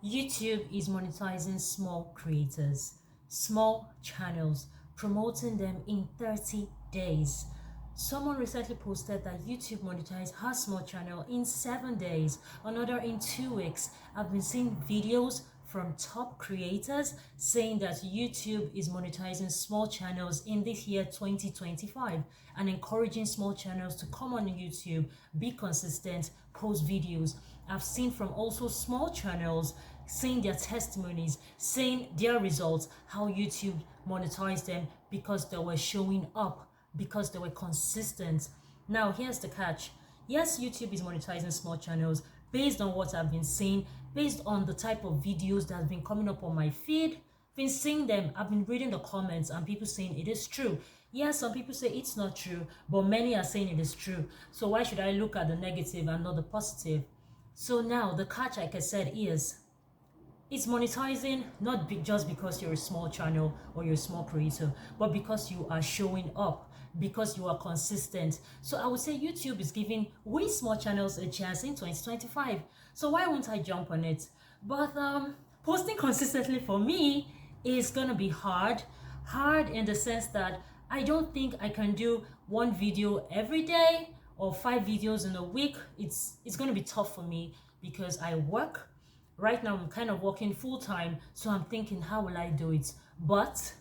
YouTube is monetizing small creators, small channels, promoting them in 30 days. Someone recently posted that YouTube monetized her small channel in 7 days, another in 2 weeks. I've been seeing videos from top creators saying that YouTube is monetizing small channels in this year 2025 and encouraging small channels to come on YouTube, be consistent, post videos. I've seen from also small channels saying their testimonies, saying their results, how YouTube monetized them because they were showing up, because they were consistent. Now, here's the catch. Yes, YouTube is monetizing small channels based on what I've been seeing, based on the type of videos that have been coming up on my feed. I've been seeing them, I've been reading the comments and people saying it is true. Yes, some people say it's not true, but many are saying it is true. So why should I look at the negative and not the positive? So now the catch, like I said, is it's monetizing not just because you're a small channel or you're a small creator, but because you are showing up, because you are consistent. So I would say YouTube is giving we small channels a chance in 2025. So why won't I jump on it? But posting consistently for me is gonna be hard in the sense that I don't think I can do one video every day or 5 videos in a week. It's gonna be tough for me because I work. Right now, I'm kind of working full time, so I'm thinking, how will I do it? But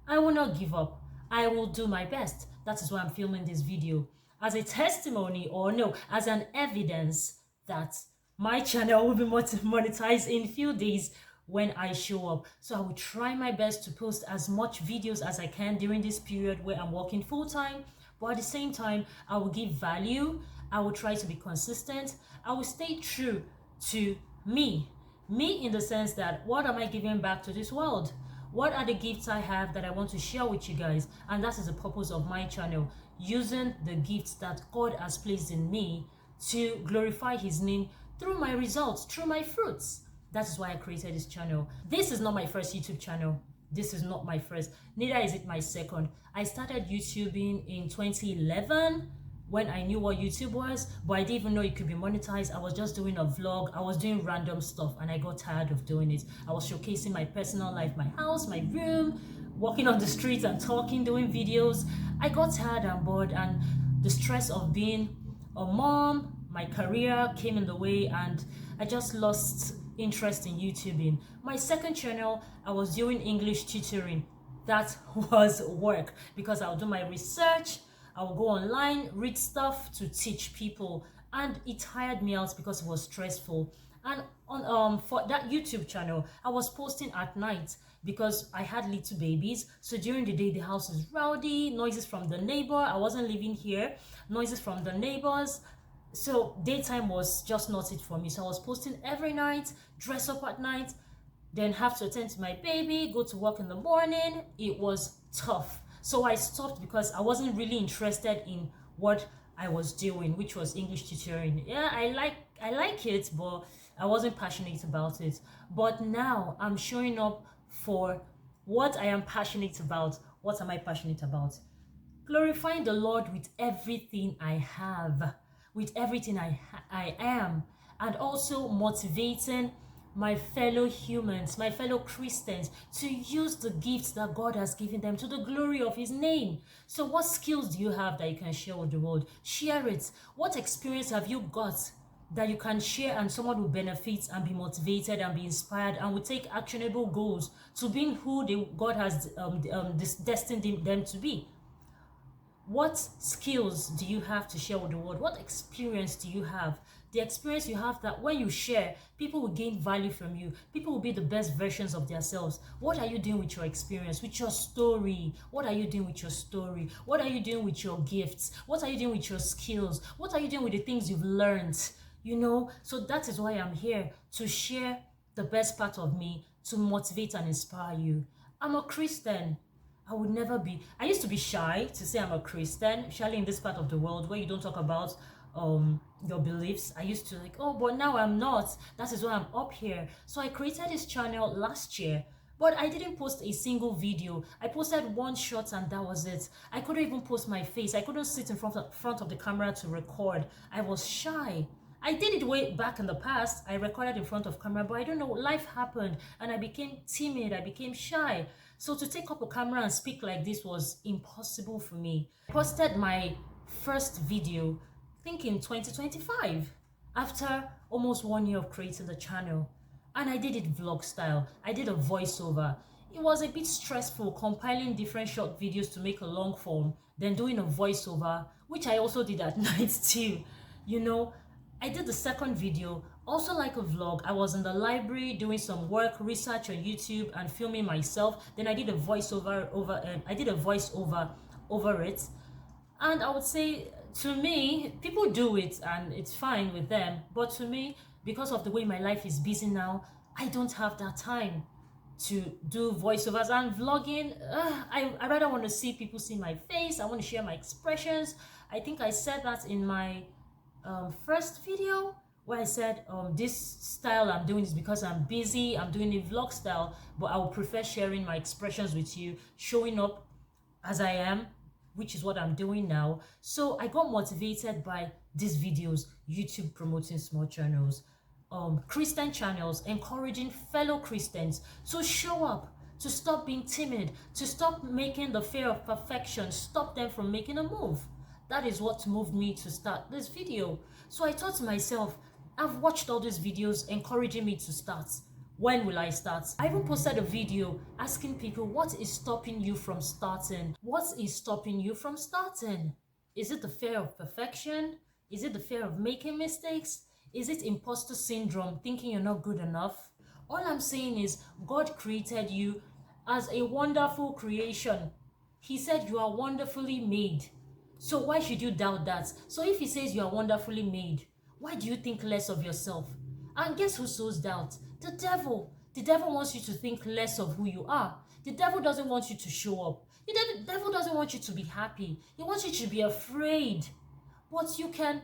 I will not give up. I will do my best. That is why I'm filming this video as a testimony, or no, as an evidence that my channel will be monetized in few days when I show up. So I will try my best to post as much videos as I can during this period where I'm working full time. But at the same time, I will give value. I will try to be consistent. I will stay true to me in the sense that what am I giving back to this world? What are the gifts I have that I want to share with you guys? And that is the purpose of my channel, using the gifts that God has placed in me to glorify his name through my results, through my fruits. That is why I created this channel. This is not my first YouTube channel. This is not my first, neither is it my second. I started YouTubing in 2011 when I knew what YouTube was, but I didn't even know it could be monetized. I was just doing a vlog. I was doing random stuff and I got tired of doing it. I was showcasing my personal life, my house, my room, walking on the streets and talking, doing videos. I got tired and bored, and the stress of being a mom, my career came in the way, and I just lost interest in YouTubing. My second channel, I was doing English tutoring. That was work because I'll do my research, I will go online, read stuff to teach people, and it tired me out because it was stressful. And on for that YouTube channel, I was posting at night because I had little babies. So during the day, the house is rowdy, noises from the neighbor. I wasn't living here, noises from the neighbors. So daytime was just not it for me. So I was posting every night, dress up at night, then have to attend to my baby, go to work in the morning. It was tough. So I stopped because I wasn't really interested in what I was doing, which was English tutoring. Yeah, I like it, but I wasn't passionate about it. But now I'm showing up for what I am passionate about. What am I passionate about? Glorifying the Lord with everything I have, with everything I am, and also motivating my fellow humans, my fellow Christians, to use the gifts that God has given them to the glory of his name. So what skills do you have that you can share with the world? Share it. What experience have you got that you can share and someone will benefit and be motivated and be inspired and will take actionable goals to being who God has destined them to be? What skills do you have to share with the world? What experience do you have? The experience you have that when you share, people will gain value from you. People will be the best versions of themselves. What are you doing with your experience, with your story? What are you doing with your story? What are you doing with your gifts? What are you doing with your skills? What are you doing with the things you've learned? So that is why I'm here, to share the best part of me, to motivate and inspire you. I'm a Christian. I would never be. I used to be shy to say I'm a Christian, especially in this part of the world where you don't talk about your beliefs. I used to but now I'm not. That is why I'm up here. So I created this channel last year, but I didn't post a single video. I posted one shot and that was it. I couldn't even post my face. I couldn't sit in front of the camera to record. I was shy. I did it way back in the past. I recorded in front of camera, but I don't know, life happened and I became timid, I became shy. So to take up a camera and speak like this was impossible for me. I posted my first video, I think in 2025, after almost 1 year of creating the channel. And I did it vlog style. I did a voiceover. It was a bit stressful compiling different short videos to make a long form, then doing a voiceover, which I also did at night too. You know, I did the second video, also like a vlog. I was in the library doing some work, research on YouTube and filming myself. Then I did a voiceover over it. And I would say, to me, people do it and it's fine with them. But to me, because of the way my life is busy now, I don't have that time to do voiceovers and vlogging. I rather want to see people see my face. I want to share my expressions. I think I said that in my first video where I said this style I'm doing is because I'm busy. I'm doing a vlog style, but I would prefer sharing my expressions with you, showing up as I am, which is what I'm doing now. So I got motivated by these videos, YouTube promoting small channels, Christian channels, encouraging fellow Christians to show up, to stop being timid, to stop making the fear of perfection, stop them from making a move. That is what moved me to start this video. So I thought to myself, I've watched all these videos encouraging me to start. When will I start? I even posted a video asking people, what is stopping you from starting? What is stopping you from starting? Is it the fear of perfection? Is it the fear of making mistakes? Is it imposter syndrome, thinking you're not good enough? All I'm saying is God created you as a wonderful creation. He said you are wonderfully made. So why should you doubt that? So if he says you are wonderfully made, why do you think less of yourself? And guess who sows doubt? The devil. The devil wants you to think less of who you are. The devil doesn't want you to show up. The devil doesn't want you to be happy. He wants you to be afraid. But you can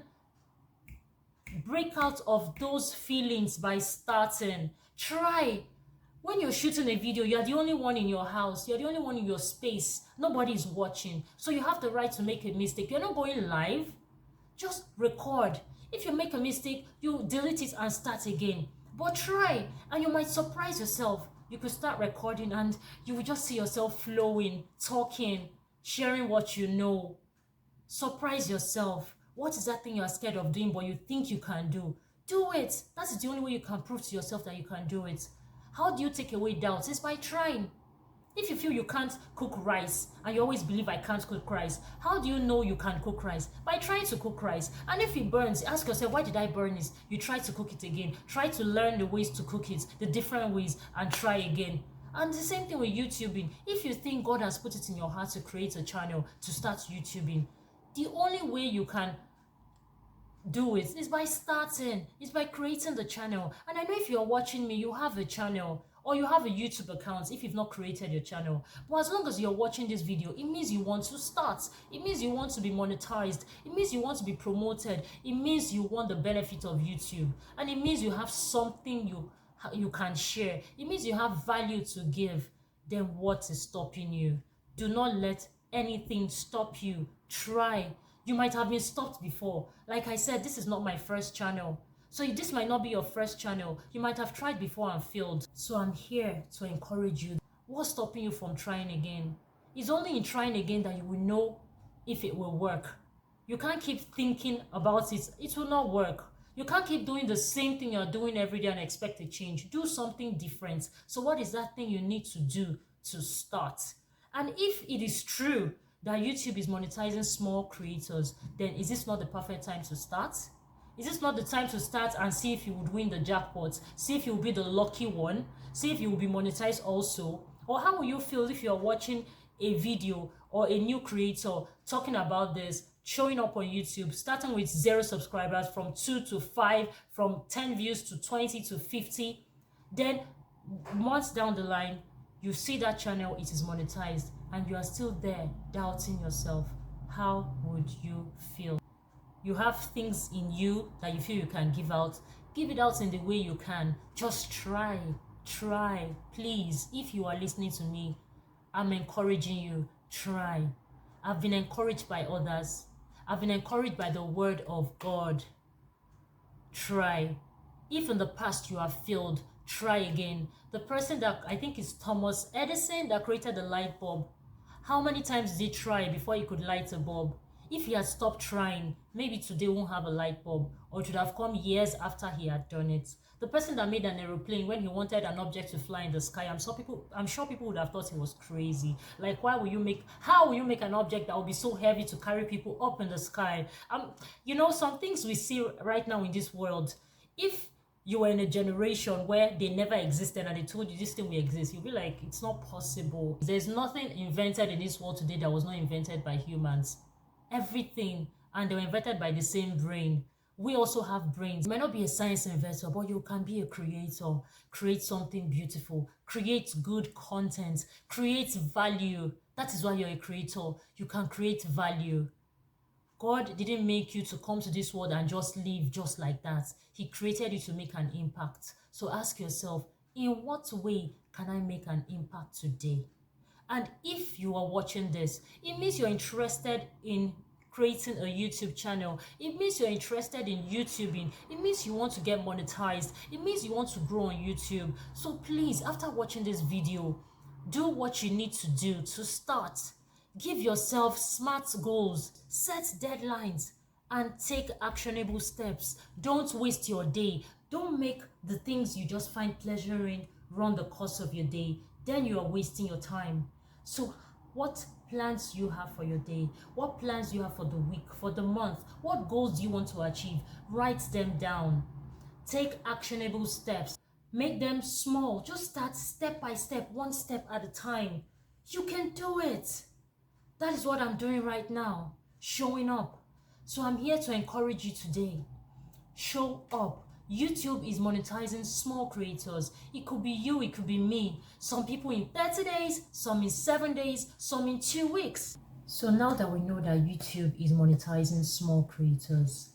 break out of those feelings by starting. Try. When you're shooting a video, you're the only one in your house. You're the only one in your space. Nobody is watching. So you have the right to make a mistake. You're not going live. Just record. If you make a mistake, you delete it and start again. But try, and you might surprise yourself. You could start recording and you will just see yourself flowing, talking, sharing what you know. Surprise yourself. What is that thing you're scared of doing but you think you can do? Do it. That is the only way you can prove to yourself that you can do it. How do you take away doubts? It's by trying. If you feel you can't cook rice and you always believe I can't cook rice, how do you know you can cook rice? By trying to cook rice. And if it burns, ask yourself, why did I burn this? You try to cook it again. Try to learn the ways to cook it, the different ways, and try again. And the same thing with YouTubing. If you think God has put it in your heart to create a channel, to start YouTubing, the only way you can do it is by starting, is by creating the channel. And I know if you're watching me, you have a channel or you have a YouTube account if you've not created your channel. But as long as you're watching this video, it means you want to start. It means you want to be monetized. It means you want to be promoted. It means you want the benefit of YouTube. And it means you have something you can share. It means you have value to give. Then what is stopping you? Do not let anything stop you. Try. You might have been stopped before. Like I said, this is not my first channel. So this might not be your first channel. You might have tried before and failed. So I'm here to encourage you. What's stopping you from trying again? It's only in trying again that you will know if it will work. You can't keep thinking about it. It will not work. You can't keep doing the same thing you're doing every day and expect a change. Do something different. So what is that thing you need to do to start? And if it is true that YouTube is monetizing small creators, then is this not the perfect time to start? Is this not the time to start and see if you would win the jackpot? See if you will be the lucky one? See if you will be monetized also? Or how will you feel if you're watching a video or a new creator talking about this, showing up on YouTube, starting with 0 subscribers, from 2 to 5, from 10 views to 20 to 50. Then months down the line, you see that channel, it is monetized, and you are still there doubting yourself. How would you feel? You have things in you that you feel you can give out. Give it out in the way you can. Just try. Please, if you are listening to me, I'm encouraging you. Try. I've been encouraged by others. I've been encouraged by the word of God. try. If in the past you have failed, try again. The person that I think is Thomas Edison that created the light bulb, how many times did he try before he could light a bulb? If he had stopped trying, maybe today we won't have a light bulb, or it would have come years after he had done it. The person that made an aeroplane when he wanted an object to fly in the sky, I'm sure people would have thought he was crazy. Like, how will you make an object that will be so heavy to carry people up in the sky? Some things we see right now in this world, if you were in a generation where they never existed and they told you this thing will exist, you'll be like, it's not possible. There's nothing invented in this world today that was not invented by humans. Everything, and they were invented by the same brain. We also have brains. You might not be a science inventor, but you can be a creator. Create something beautiful, create good content, create value. That is why you're a creator. You can create value. God didn't make you to come to this world and just live just like that. He created you to make an impact. So ask yourself, in what way can I make an impact today? And if you are watching this, it means you're interested in creating a YouTube channel. It means you're interested in YouTubing. It means you want to get monetized. It means you want to grow on YouTube. So please, after watching this video, do what you need to do to start. Give yourself smart goals, set deadlines, and take actionable steps. Don't waste your day. Don't make the things you just find pleasure in run the course of your day. Then you are wasting your time. So what plans you have for your day? What plans you have for the week, for the month? What goals do you want to achieve? Write them down. Take actionable steps. Make them small. Just start step by step, one step at a time. You can do it. That is what I'm doing right now, showing up. So I'm here to encourage you today. Show up. YouTube is monetizing small creators. It could be you, it could be me. Some people in 30 days, some in 7 days, some in 2 weeks. So now that we know that YouTube is monetizing small creators,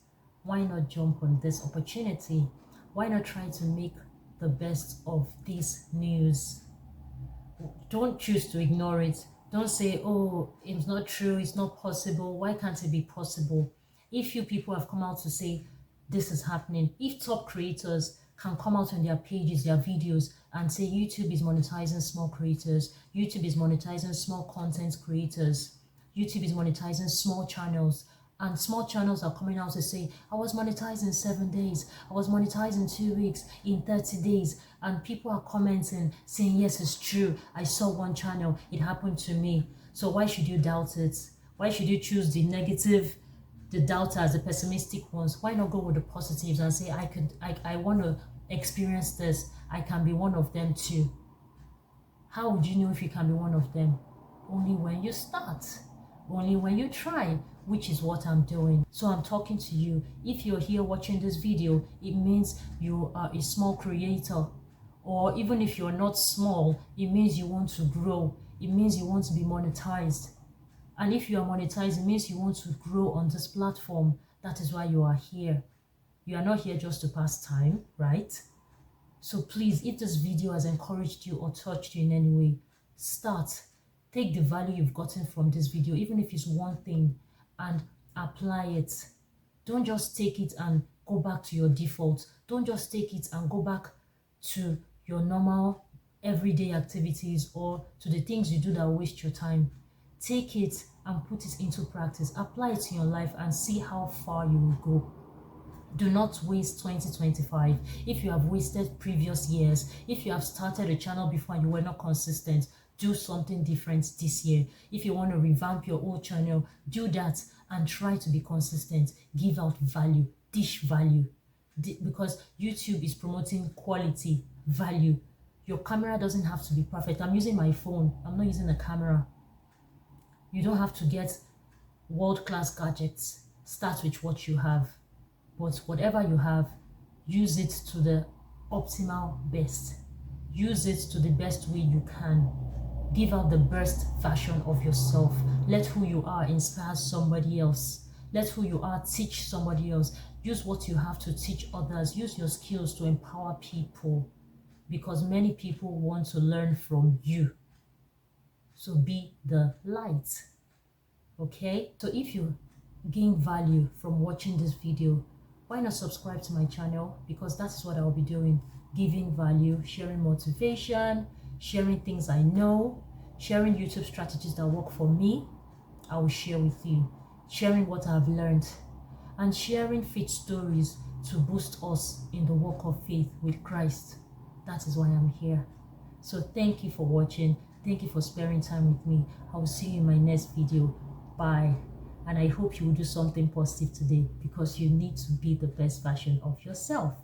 why not jump on this opportunity? Why not try to make the best of this news? Don't choose to ignore it. Don't say, oh, it's not true, it's not possible. Why can't it be possible? If you people have come out to say this is happening, if top creators can come out on their pages, their videos, and say YouTube is monetizing small creators, YouTube is monetizing small content creators, YouTube is monetizing small channels, and small channels are coming out to say, I was monetized in 7 days, I was monetized in 2 weeks, in 30 days, and people are commenting saying, yes, it's true, I saw one channel, it happened to me. So why should you doubt it? Why should you choose the negative, the doubters, the pessimistic ones? Why not go with the positives and say, I want to experience this, I can be one of them too? How would you know if you can be one of them? Only when you start, only when you try, which is what I'm doing. So I'm talking to you. If you're here watching this video, it means you are a small creator. Or even if you're not small, it means you want to grow. It means you want to be monetized. And if you are monetized, it means you want to grow on this platform. That is why you are here. You are not here just to pass time, right? So please, if this video has encouraged you or touched you in any way, start. Take the value you've gotten from this video, even if it's one thing, and apply it. Don't just take it and go back to your default. Don't just take it and go back to your normal everyday activities or to the things you do that waste your time. Take it and put it into practice. Apply it to your life and see how far you will go. Do not waste 2025. If you have wasted previous years, if you have started a channel before and you were not consistent, do something different this year. If you want to revamp your old channel, do that and try to be consistent. Give out value, dish value, because YouTube is promoting quality, value. Your camera doesn't have to be perfect. I'm using my phone. I'm not using a camera. You don't have to get world-class gadgets. Start with what you have. But whatever you have, use it to the optimal best. Use it to the best way you can. Give out the best version of yourself. Let who you are inspire somebody else. Let who you are teach somebody else. Use what you have to teach others. Use your skills to empower people, because many people want to learn from you. So be the light. Okay? So if you gain value from watching this video, why not subscribe to my channel? Because that's what I'll be doing, giving value, sharing motivation, sharing things I know, sharing YouTube strategies that work for me. I will share with you, sharing what I've learned, and sharing faith stories to boost us in the walk of faith with Christ. That is why I'm here. So thank you for watching. Thank you for sparing time with me. I will see you in my next video. Bye. And I hope you will do something positive today, because you need to be the best version of yourself.